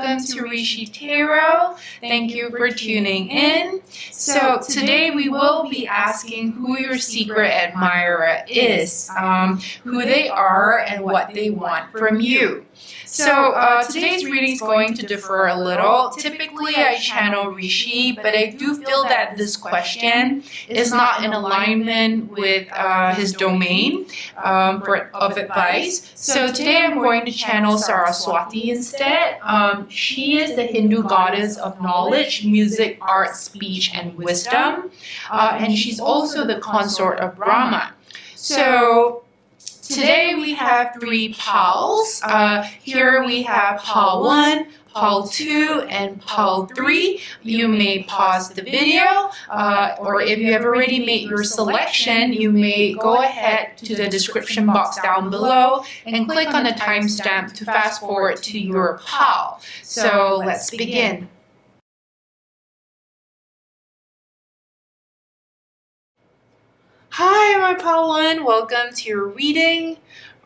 welcome to Rishi Tarot. Thank you for tuning in. So today we will be asking who your secret admirer is, who they are, and what they want from you. So today's reading is going to differ a little. Typically I channel Rishi, but I do feel that this question is not in alignment with his domain of advice. So today I'm going to channel Saraswati instead. She is the Hindu goddess of knowledge, music, art, speech, and wisdom. And she's also the consort of Brahma. So today we have three pals. Here we have pal 1, pal 2, and pal 3. You may pause the video, or if you have already made your selection, you may go ahead to the description box down below and click on the timestamp to fast forward to your pal. So let's begin. Hi, my pal 1. Welcome to your reading.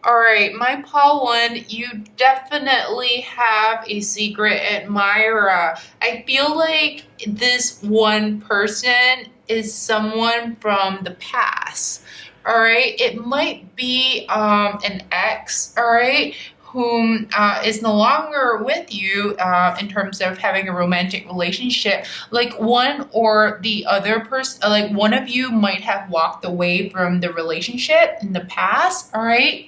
Alright, my pal 1, you definitely have a secret admirer. I feel like this one person is someone from the past. Alright, it might be an ex, alright, whom is no longer with you in terms of having a romantic relationship. Like one or the other person, like one of you might have walked away from the relationship in the past, all right?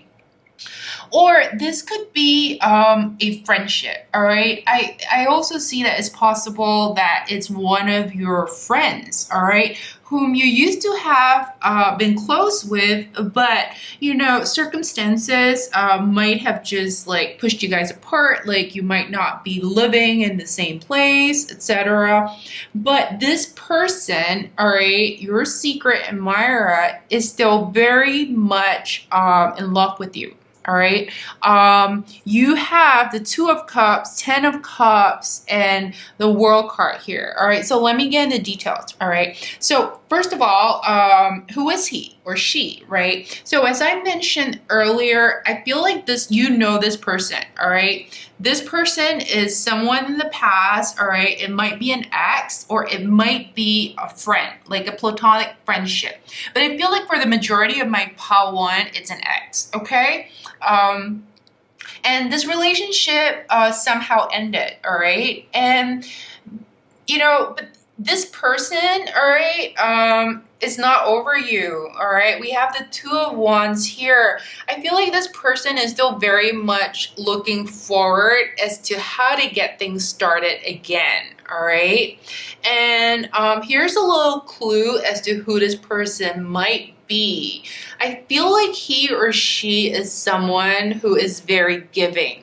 Or this could be a friendship, all right? I also see that it's possible that it's one of your friends, all right, whom you used to have been close with, but, you know, circumstances might have just like pushed you guys apart, like you might not be living in the same place, etc. But this person, all right, your secret admirer is still very much in love with you. All right, you have the 2 of Cups, 10 of Cups, and the World card here. All right, so let me get into details. All right, so first of all, who is he or she, right? So as I mentioned earlier, I feel like this, you know this person, all right? This person is someone in the past, all right? It might be an ex or it might be a friend, like a platonic friendship. But I feel like for the majority of my pal 1, it's an ex, okay? And this relationship somehow ended, all right? And, you know, but this person, all right, is not over you, all right? We have the 2 of Wands here. I feel like this person is still very much looking forward as to how to get things started again, all right? And here's a little clue as to who this person might be. I feel like he or she is someone who is very giving.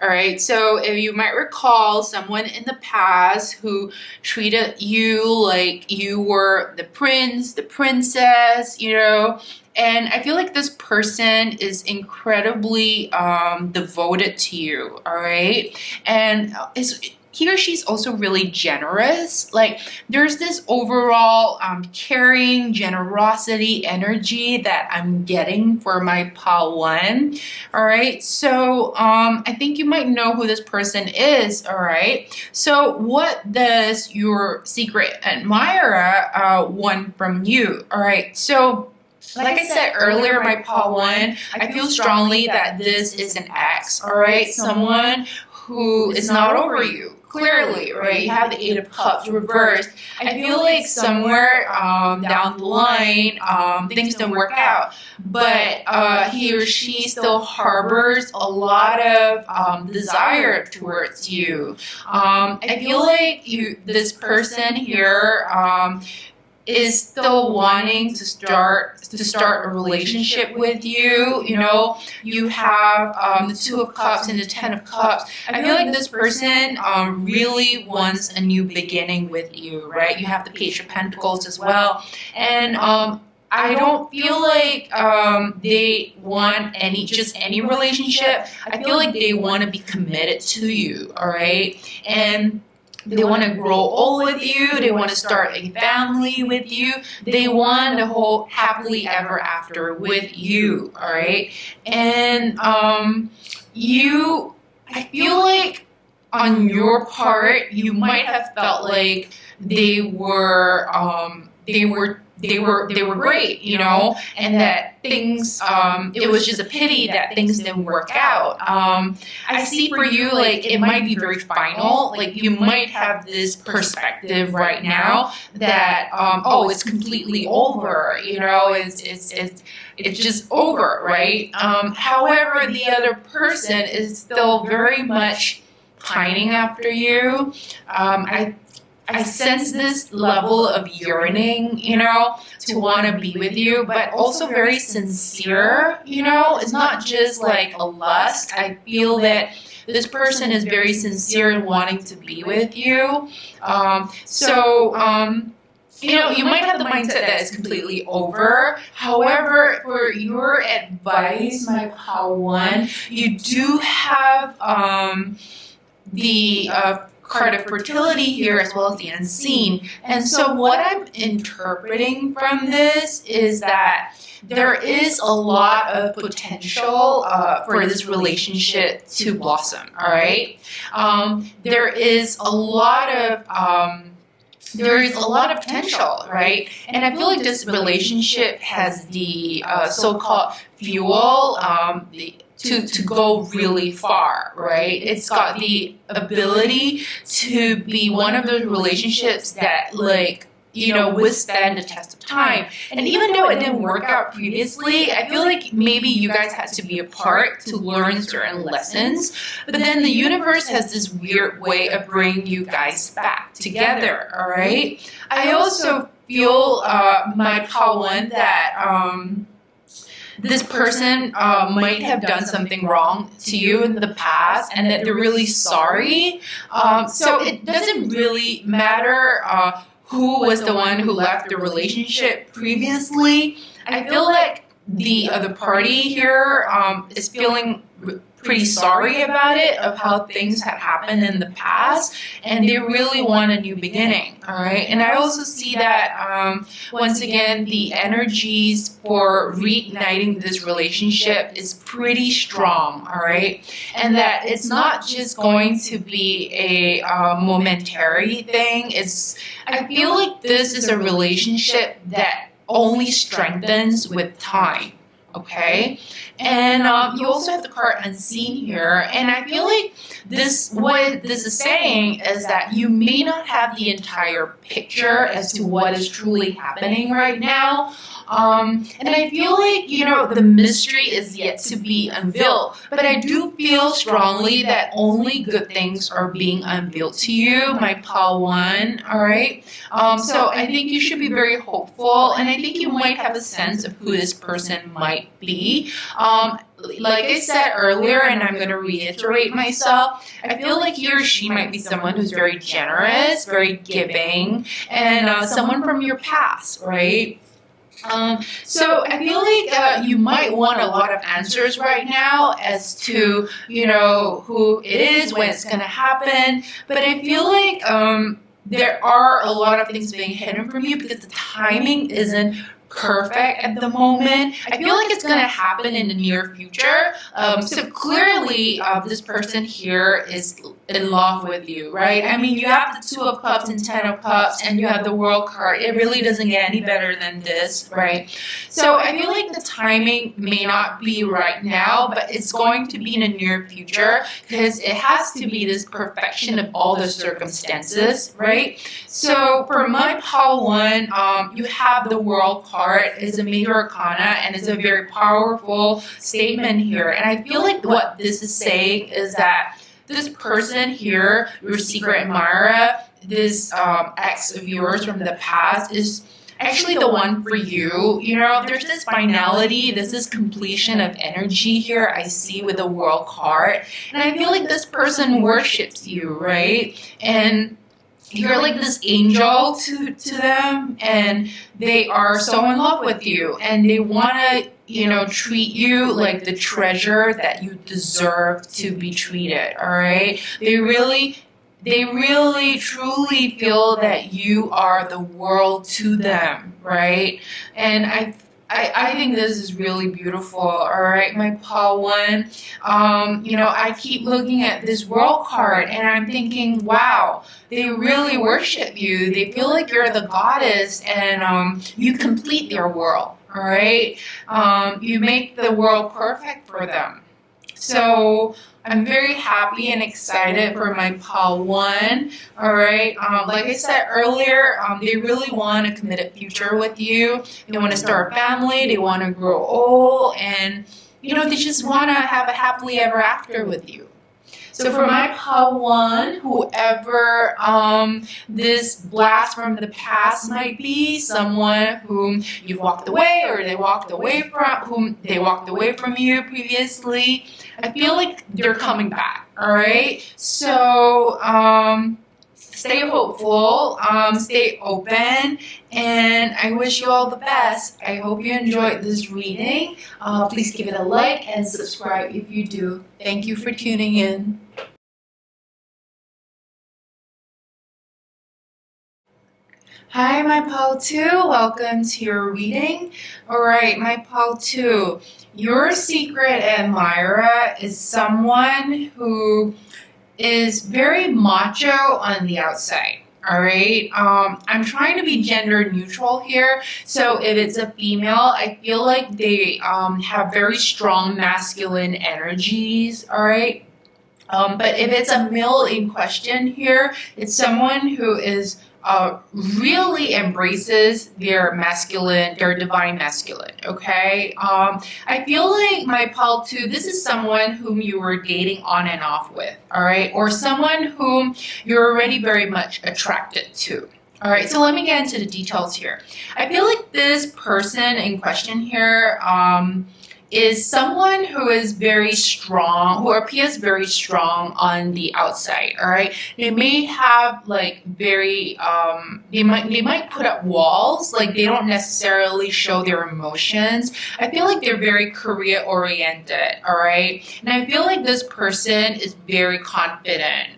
All right, so if you might recall someone in the past who treated you like you were the prince, the princess, you know, and I feel like this person is incredibly devoted to you, all right? And he or she's also really generous. Like there's this overall caring, generosity energy that I'm getting for my pal 1. All right, so I think you might know who this person is. All right, so what does your secret admirer want from you? All right, so like I said earlier, my pal 1, I feel strongly that this is an ex, all right? Someone who is not over you. Clearly, right? You have the 8 of Cups reversed. I feel like somewhere down the line, things don't work out. But he or she still harbors a lot of desire towards you. I feel like this person here is still wanting to start a relationship with you. You know, you have the 2 of Cups and the 10 of Cups. I feel like this person really wants a new beginning with you, right? You have the Page of Pentacles as well. And I don't feel like they want just any relationship. I feel like they want to be committed to you, all right? And they want to grow old with you. They want to start a family with you. They want a whole happily ever after with you, all right? And I feel like on your part, you might have felt like they were great, you know, and that things, it was just a pity that things didn't work out. I see for you, like, it might be very final. Like, you might have this perspective right now that, oh, it's completely over, you know, it's just over, right? However, the other person is still very much pining after you. I sense this level of yearning, you know, to want to be with you, but also very sincere, you know. It's not just like a lust. I feel that this person is very sincere in wanting to be with you. You know, you might have the mindset that it's completely over. However, for your advice, my pal one, you do have the card of fertility here, as well as the unseen. And so what I'm interpreting from this is that there is a lot of potential for this relationship to blossom, all right? There is a lot of potential, right? And I feel like this relationship has the so-called fuel to go really far, right? It's got the ability to be one of those relationships that, like, you know, withstand the test of time. And even though it didn't work out previously, I feel like maybe you guys had to be apart to learn certain lessons. But then the universe has this weird way of bringing you guys back together, all right? I also feel, my pal one, that this person might have done something wrong to you in the past, and that they're really sorry. So it doesn't really matter who was the one who left the relationship previously. I feel like the other party here is feeling pretty sorry about it, of how things had happened in the past, and they really want a new beginning, all right? And I also see that, once again, the energies for reigniting this relationship is pretty strong, all right? And that it's not just going to be a momentary thing. I feel like this is a relationship that only strengthens with time. Okay, and you also have the card unseen here, and I feel like what this is saying is that you may not have the entire picture as to what is truly happening right now. And I feel like, you know, the mystery is yet to be unveiled, but I do feel strongly that only good things are being unveiled to you, my pal one, all right? So I think you should be very hopeful, and I think you might have a sense of who this person might be. Like I said earlier, and I'm going to reiterate myself, I feel like he or she might be someone who's very generous, very giving, and someone from your past, right? So I feel like you might want a lot of answers right now as to, you know, who it is, when it's going to happen. But I feel like there are a lot of things being hidden from you because the timing isn't perfect at the moment. I feel like it's going to happen in the near future. So clearly, this person here is in love with you, right? I mean, you have the Two of Cups and Ten of Cups, and you have the World card. It really doesn't get any better than this, right? So I feel like the timing may not be right now, but it's going to be in the near future because it has to be this perfection of all the circumstances, right? So for my pile one, you have the World card. It's a major arcana, and it's a very powerful statement here. And I feel like what this is saying is that this person here, your secret admirer, this ex of yours from the past, is actually the one for you. You know, there's this finality, there's this completion of energy here I see with the World card. And I feel like this person worships you, right? And you're like this angel to them, and they are so in love with you, and they want to, you know, treat you like the treasure that you deserve to be treated, all right? They really truly feel that you are the world to them, right? And I think this is really beautiful. All right, my Paul one. I keep looking at this world card and I'm thinking, wow, they really worship you. They feel like you're the goddess and you complete their world. All right, you make the world perfect for them. So I'm very happy and excited for my Paul one. All right. Like I said earlier, they really want a committed future with you. They want to start a family. They want to grow old, and they just want to have a happily ever after with you. So for my Paul one, whoever this blast from the past might be, someone whom you've walked away or they walked away from you previously, I feel like they're coming back. All right. So stay hopeful, stay open, and I wish you all the best. I hope you enjoyed this reading. Please give it a like and subscribe if you do. Thank you for tuning in. Hi, my Paul 2. Welcome to your reading. All right, my Paul 2. Your secret admirer is someone who is very macho on the outside. All right. I'm trying to be gender neutral here. So if it's a female, I feel like they have very strong masculine energies. All right. But if it's a male in question here, it's someone who is really embraces their masculine, their divine masculine, okay? I feel like my Paul 2, this is someone whom you were dating on and off with, all right? Or someone whom you're already very much attracted to. All right, so let me get into the details here. I feel like this person in question here is someone who is very strong, who appears very strong on the outside, all right? They may have like very, they might put up walls, like they don't necessarily show their emotions. I feel like they're very career oriented, all right? And I feel like this person is very confident.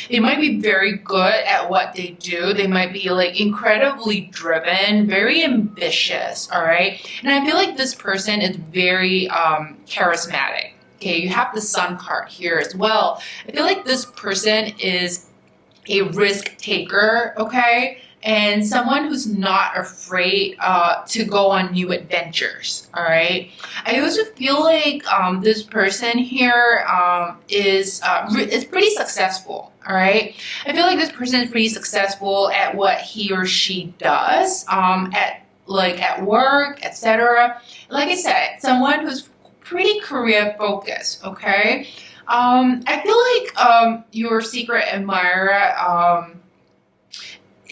They might be very good at what they do. They might be like incredibly driven, very ambitious, all right? And I feel like this person is very charismatic. Okay, you have the sun card here as well. I feel like this person is a risk taker, okay? And someone who's not afraid to go on new adventures, all right? I also feel like this person here is pretty successful, all right? I feel like this person is pretty successful at what he or she does, at work, etc. Like I said, someone who's pretty career focused, okay? I feel like your secret admirer,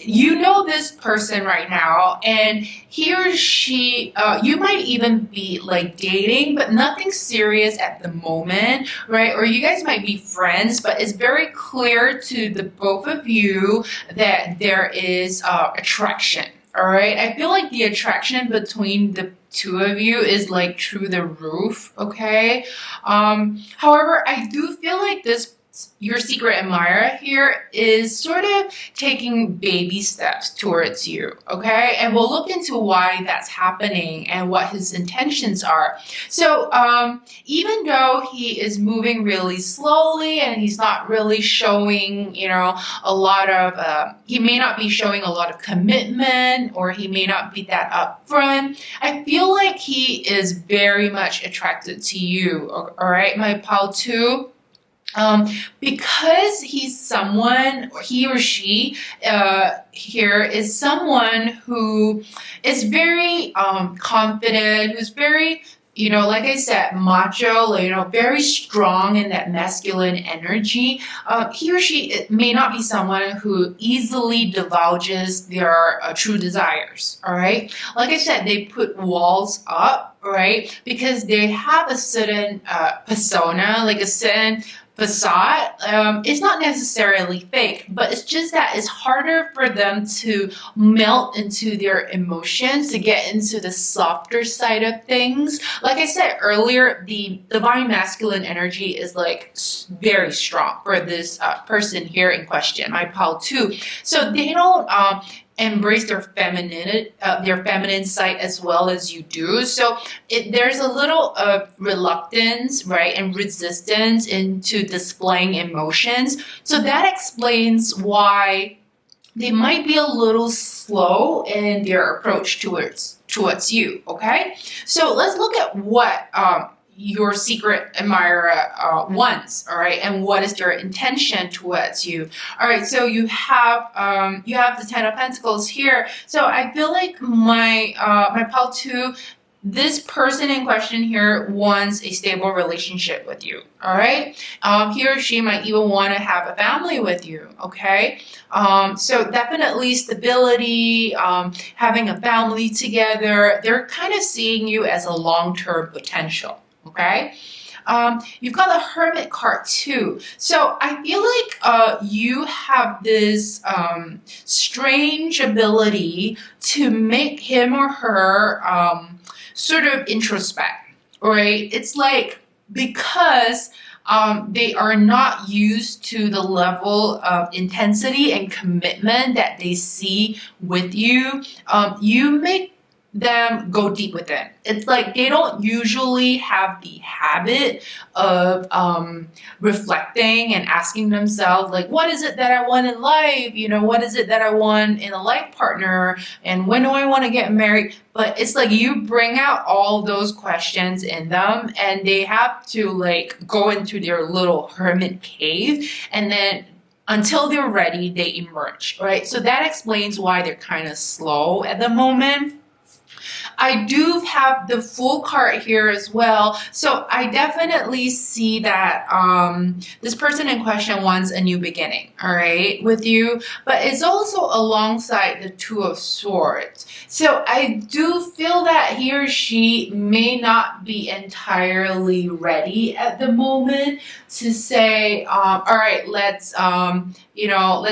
you know this person right now, and he or she, you might even be like dating, but nothing serious at the moment, right? Or you guys might be friends, but it's very clear to the both of you that there is attraction. All right, I feel like the attraction between the two of you is like through the roof, okay? However, I do feel like your secret admirer here is sort of taking baby steps towards you, okay? And we'll look into why that's happening and what his intentions are. So even though he is moving really slowly and he's not really showing, a lot of, he may not be showing a lot of commitment, or he may not be that upfront, I feel like he is very much attracted to you, all right, my Paul 2? Because he's someone, or he or she here is someone who is very confident, who's very, like I said, macho, very strong in that masculine energy. He or she may not be someone who easily divulges their true desires, all right? Like I said, they put walls up, right? Because they have a certain persona, like a certain facade. It's not necessarily fake, but it's just that it's harder for them to melt into their emotions, to get into the softer side of things. Like I said earlier, the divine masculine energy is like very strong for this person here in question, my Paul 2. So they don't embrace their feminine side as well as you do. So there's a little reluctance, right, and resistance into displaying emotions. So that explains why they might be a little slow in their approach towards you. Okay, so let's look at what your secret admirer wants, all right, and what is their intention towards you. All right, so you have the Ten of Pentacles here. So I feel like my pal 2, this person in question here wants a stable relationship with you, all right? He or she might even want to have a family with you, okay? So definitely stability, having a family together. They're kind of seeing you as a long-term potential, okay? You've got the Hermit card too. So I feel like you have this strange ability to make him or her sort of introspect, right? It's like because they are not used to the level of intensity and commitment that they see with you, you make them go deep within. It's like they don't usually have the habit of reflecting and asking themselves, like, what is it that I want in life? You know, what is it that I want in a life partner? And when do I want to get married? But it's like you bring out all those questions in them and they have to like go into their little hermit cave, and then until they're ready, they emerge, right? So that explains why they're kind of slow at the moment. I do have the Fool card here as well. So I definitely see that this person in question wants a new beginning, all right, with you. But it's also alongside the Two of Swords. So I do feel that he or she may not be entirely ready at the moment to say, all right, let's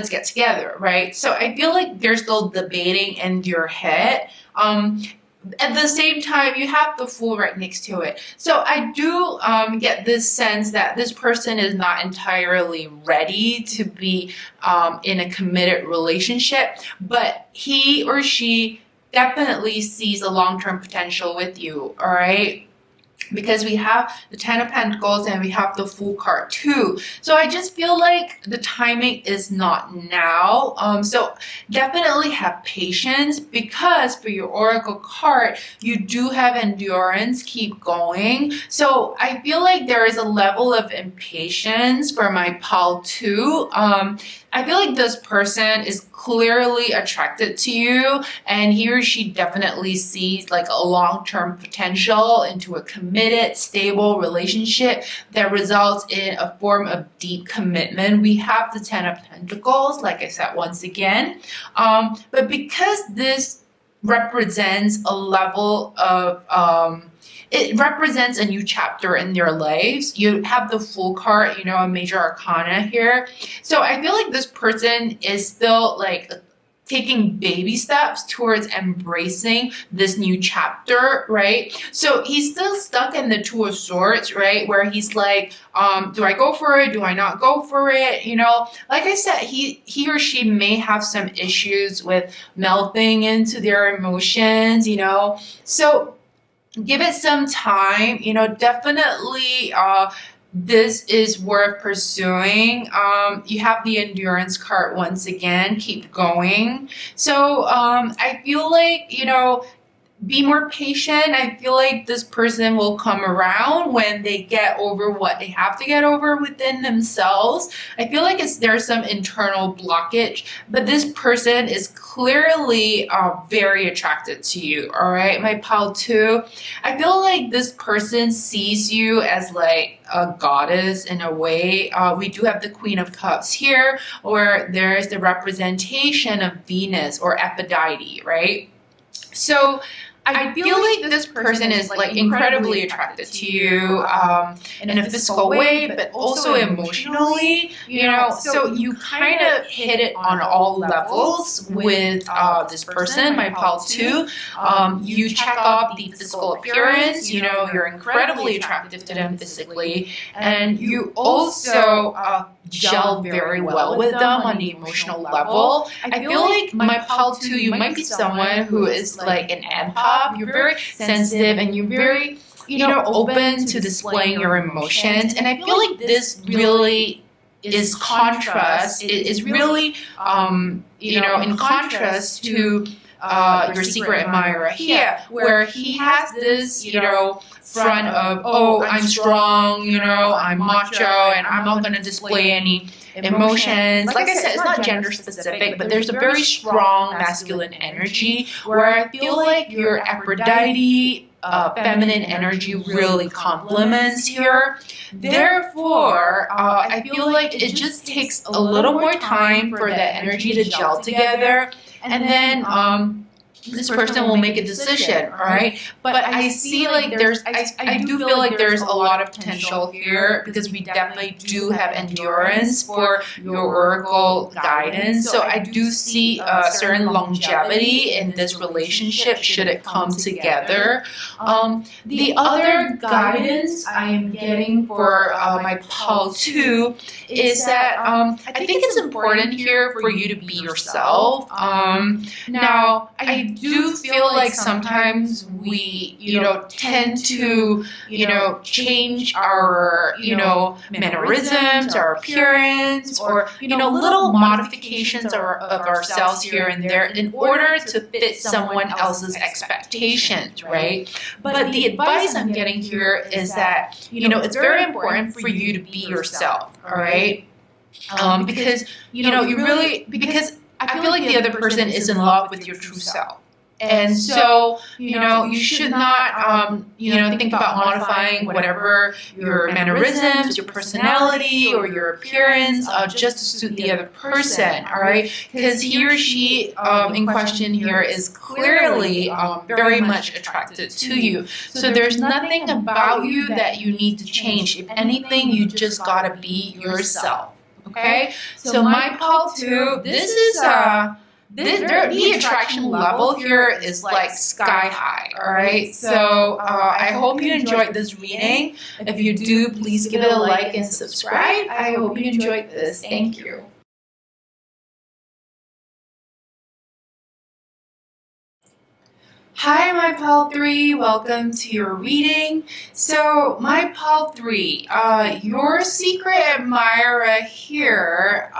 get together, right? So I feel like they're still debating in your head. At the same time, you have the Fool right next to it. So I do get this sense that this person is not entirely ready to be in a committed relationship, but he or she definitely sees a long-term potential with you, all right? Because we have the Ten of Pentacles and we have the Fool card too. So I just feel like the timing is not now. So definitely have patience, because for your Oracle card, you do have endurance, keep going. So I feel like there is a level of impatience for my pal too. I feel like this person is clearly attracted to you, and he or she definitely sees like a long-term potential into a committed, stable relationship that results in a form of deep commitment. We have the Ten of Pentacles, like I said once again. But because this represents a level of it represents a new chapter in their lives. You have the Fool card, a major arcana here. So I feel like this person is still like taking baby steps towards embracing this new chapter, right? So he's still stuck in the Two of Swords, right? Where he's like, do I go for it? Do I not go for it? Like I said, he or she may have some issues with melting into their emotions, So give it some time, definitely this is worth pursuing. You have the Endurance card once again, keep going. So I feel like, be more patient. I feel like this person will come around when they get over what they have to get over within themselves. I feel like there's some internal blockage, but this person is clearly very attracted to you, all right, my pal too. I feel like this person sees you as like a goddess in a way. We do have the Queen of Cups here, where there is the representation of Venus or Aphrodite, right? So I feel like this person is like incredibly attracted to you in a physical way, but also emotionally, so you kind of hit it on all levels with this person, my pal too. You check off the physical appearance, you're incredibly attractive to them physically, and you also gel very well with them on the emotional level. I feel like my pal 2, you might be someone who is like an empath. You're very sensitive and you're very, open to displaying your emotions. And I feel like this really is contrast. It is really, in contrast to your secret admirer here, where he has this, front of, oh, I'm strong, I'm macho, and I'm not going to display any emotions. Like I said, it's not gender specific, but there's a very strong masculine energy where I feel like your Aphrodite feminine energy really complements here. Therefore, I feel like it just takes a little more time for that energy to gel together, and then this person will make a decision, all right? But I see like I do feel like there's a lot of potential here because we definitely do have endurance for your oracle guidance. So I do see a certain longevity in this relationship should it come together. The other guidance I am getting for my pal 2 is that I think it's important here for you to be yourself. Now, I do feel like sometimes we, tend to, change our, mannerisms, our appearance, or, little modifications of ourselves here and there in order to fit someone else's expectations, right? But the advice I'm getting here is that, it's very important for you to be yourself, all right? Because, because I feel like the other person is in love with your true self. And so, you should not, think about modifying whatever your mannerisms, your personality, or your appearance just to suit the other person, all right? Because he or she in question here is clearly very much attracted to you. So there's nothing about you that you need to change. If anything, you just gotta be yourself, okay? So my pal 2, this is the attraction level here is like sky high, all right? So I hope you enjoyed this reading. If you do, please give it a like and subscribe. I hope you enjoyed this. Thank you. Hi, my pal 3. Welcome to your reading. So, my pal 3, your secret admirer here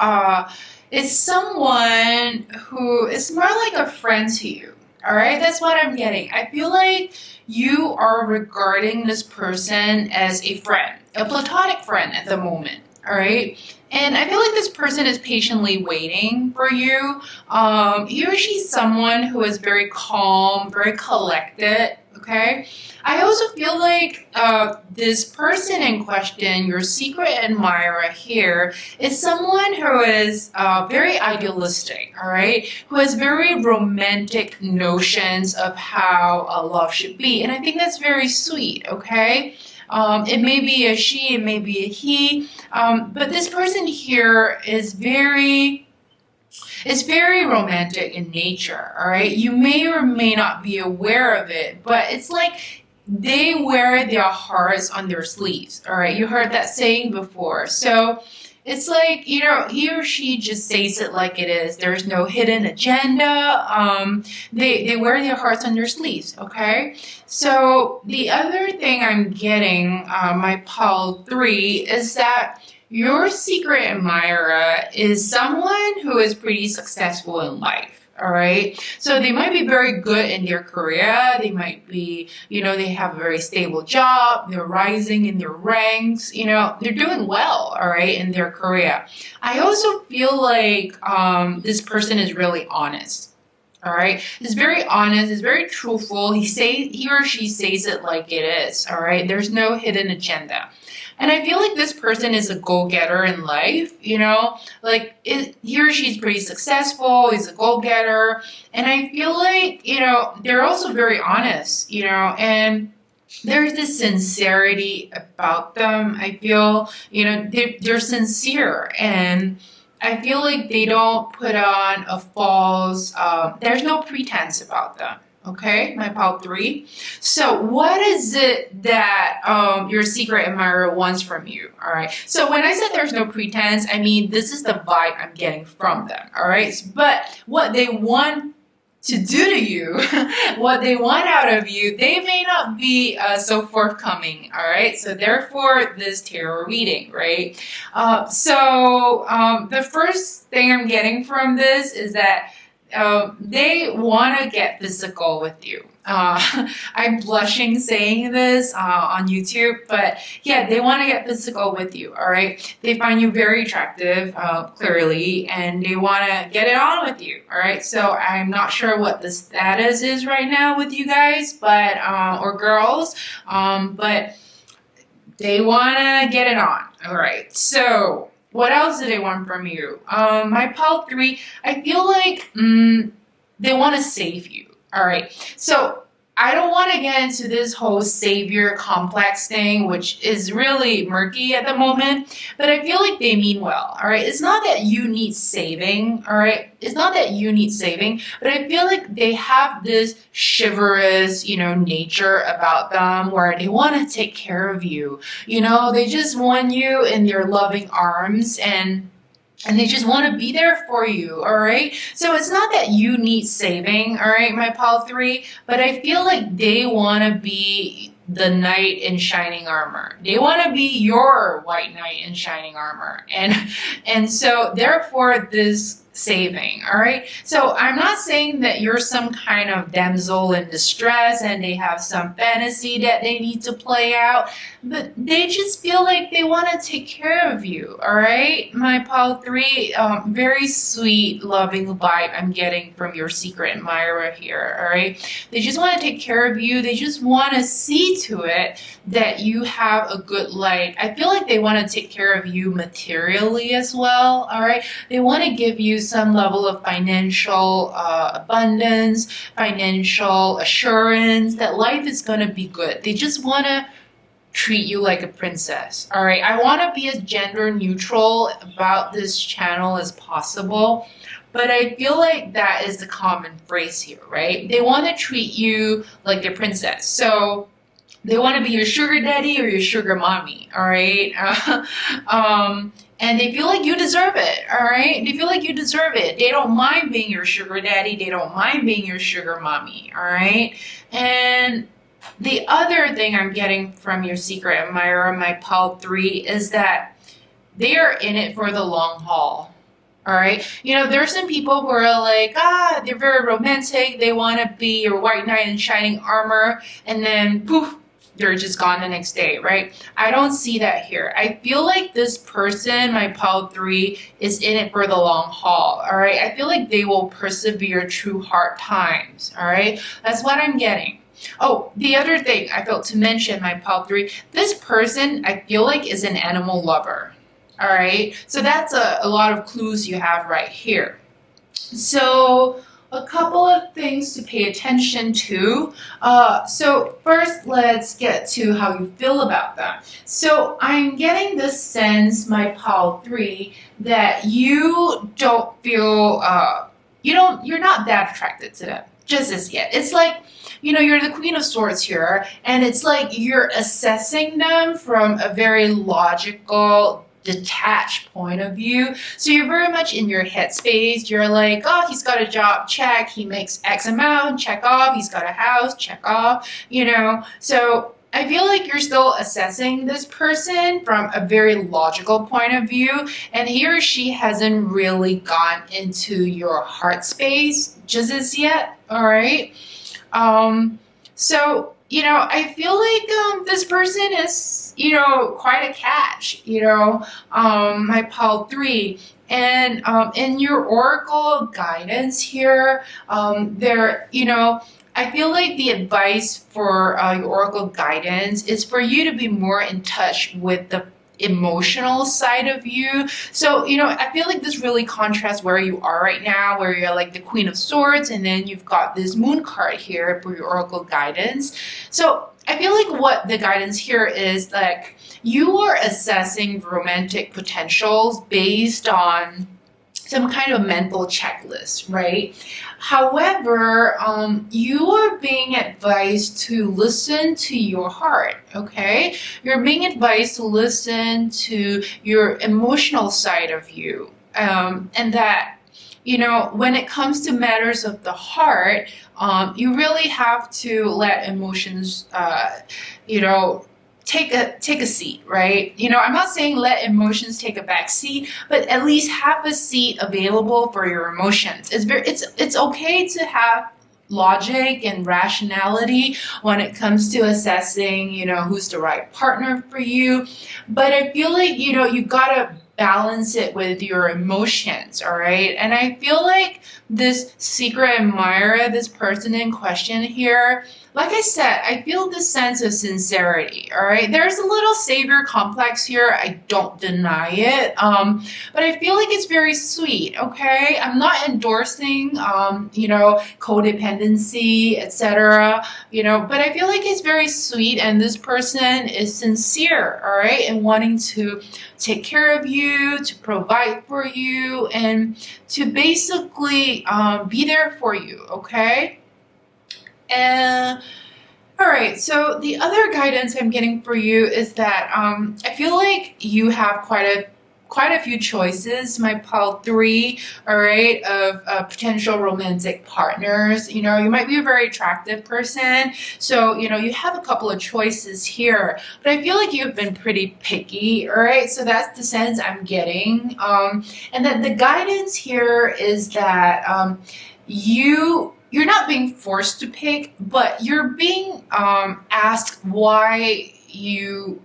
is someone who is more like a friend to you. All right, that's what I'm getting. I feel like you are regarding this person as a friend, a platonic friend at the moment. All right. And I feel like this person is patiently waiting for you. He or she's someone who is very calm, very collected, okay? I also feel like this person in question, your secret admirer here, is someone who is very idealistic, all right? Who has very romantic notions of how love should be. And I think that's very sweet, okay? It may be a she, it may be a he, but this person here is very romantic in nature, all right? You may or may not be aware of it, but it's like they wear their hearts on their sleeves, all right? You heard that saying before. So it's like, he or she just says it like it is. There's no hidden agenda. They wear their hearts on their sleeves, okay? So the other thing I'm getting, my pal 3, is that your secret admirer is someone who is pretty successful in life. All right. So they might be very good in their career. They might be, they have a very stable job. They're rising in their ranks. They're doing well. All right. In their career. I also feel like this person is really honest. All right. He's very honest. He's very truthful. He or she says it like it is. All right. There's no hidden agenda. And I feel like this person is a go-getter in life, like he or she's pretty successful, he's a go-getter. And I feel like, they're also very honest, and there's this sincerity about them. I feel, they're sincere, and I feel like they don't put on a false, there's no pretense about them. Okay, my pile 3. So what is it that your secret admirer wants from you? All right. So when I said there's no pretense, I mean this is the vibe I'm getting from them. All right. But what they want to do to you, what they want out of you, they may not be so forthcoming. All right. So therefore, this tarot reading, right? The first thing I'm getting from this is that they want to get physical with you. I'm blushing saying this on YouTube, but yeah, they want to get physical with you, all right? They find you very attractive, clearly, and they want to get it on with you, all right? So I'm not sure what the status is right now with you guys, but or girls, but they want to get it on, all right? So what else do they want from you? My pile 3, I feel like they want to save you. All right. So I don't want to get into this whole savior complex thing, which is really murky at the moment, but I feel like they mean well. All right. It's not that you need saving. All right. It's not that you need saving, but I feel like they have this chivalrous, nature about them where they want to take care of you. They just want you in their loving arms and they just want to be there for you, all right? So it's not that you need saving, all right, my pile 3, but I feel like they want to be the knight in shining armor. They want to be your white knight in shining armor. And so therefore this saving, all right? So I'm not saying that you're some kind of damsel in distress and they have some fantasy that they need to play out, but they just feel like they want to take care of you, all right? My pile 3, very sweet, loving vibe I'm getting from your secret admirer here, all right? They just want to take care of you. They just want to see to it that you have a good life. I feel like they want to take care of you materially as well, all right? They want to give you some level of financial abundance, financial assurance that life is going to be good. They just want to treat you like a princess, all right? I want to be as gender neutral about this channel as possible, but I feel like that is the common phrase here, right? They want to treat you like a princess. So they want to be your sugar daddy or your sugar mommy, all right? And they feel like you deserve it, all right? They feel like you deserve it. They don't mind being your sugar daddy. They don't mind being your sugar mommy, all right? And the other thing I'm getting from your secret admirer, my pile 3, is that they are in it for the long haul. All right. There are some people who are like, they're very romantic. They want to be your white knight in shining armor. And then poof, they're just gone the next day, right? I don't see that here. I feel like this person, my pile 3, is in it for the long haul, all right? I feel like they will persevere through hard times, all right? That's what I'm getting. Oh, the other thing I felt to mention, my pile 3, this person, I feel like, is an animal lover, all right? So that's a lot of clues you have right here. So a couple of things to pay attention to. So first, let's get to how you feel about them. So I'm getting this sense, my pile 3, that you don't feel, you're not that attracted to them just as yet. It's like, you're the Queen of Swords here, and it's like you're assessing them from a very logical, detached point of view. So you're very much in your headspace. You're like, oh, he's got a job, check. He makes X amount, check off. He's got a house, check off, So I feel like you're still assessing this person from a very logical point of view, and he or she hasn't really gone into your heart space just as yet, all right? I feel like this person is, quite a catch, my pile 3. And in your oracle guidance here, I feel like the advice for your oracle guidance is for you to be more in touch with the emotional side of you. So, I feel like this really contrasts where you are right now, where you're like the Queen of Swords, and then you've got this moon card here for your oracle guidance. So I feel like what the guidance here is, like, you are assessing romantic potentials based on some kind of mental checklist, right? However, you are being advised to listen to your heart, okay? You're being advised to listen to your emotional side of you. And that, you know, when it comes to matters of the heart, you really have to let emotions, you know, take a seat, right? You know, I'm not saying let emotions take a back seat, but at least have a seat available for your emotions. It's okay to have logic and rationality when it comes to assessing, you know, who's the right partner for you. But I feel like, you know, you gotta balance it with your emotions, all right? And I feel like this secret admirer, this person in question here, like I said, I feel this sense of sincerity, all right? There's a little savior complex here. I don't deny it. But I feel like it's very sweet, okay? I'm not endorsing, you know, codependency, etc., you know, but I feel like it's very sweet and this person is sincere, all right? And wanting to take care of you, to provide for you, and to basically be there for you, okay? And all right, so the other guidance I'm getting for you is that I feel like you have quite a few choices, my pile 3, all right, of potential romantic partners. You know, you might be a very attractive person, so, you know, you have a couple of choices here, but I feel like you've been pretty picky, all right? So that's the sense I'm getting. And then the guidance here is that you're not being forced to pick, but you're being asked why do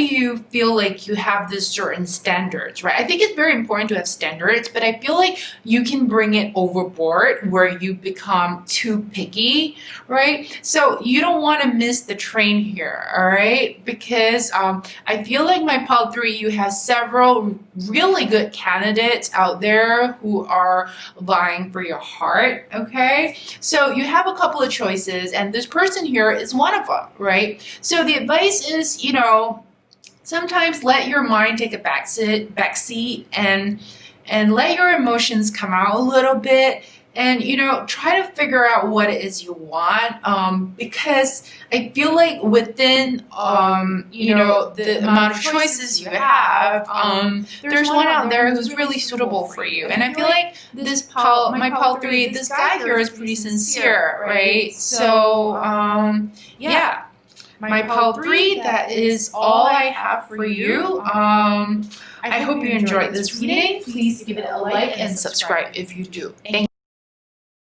you feel like you have this certain standards, right? I think it's very important to have standards, but I feel like you can bring it overboard where you become too picky, right? So you don't want to miss the train here, all right? Because I feel like my pile 3, you have several really good candidates out there who are vying for your heart, okay? So you have a couple of choices, and this person here is one of them, right? So the advice is, you know, sometimes let your mind take a back seat and let your emotions come out a little bit, and, you know, try to figure out what it is you want, because I feel like within you know, the amount of choices you have, there's one out there who's really suitable for you. And I feel like my pile 3, this guy here is pretty sincere, right? So yeah, my pile 3, that is all I have for you. I hope you enjoyed this reading. Please give it a like and subscribe if you do. Thank you.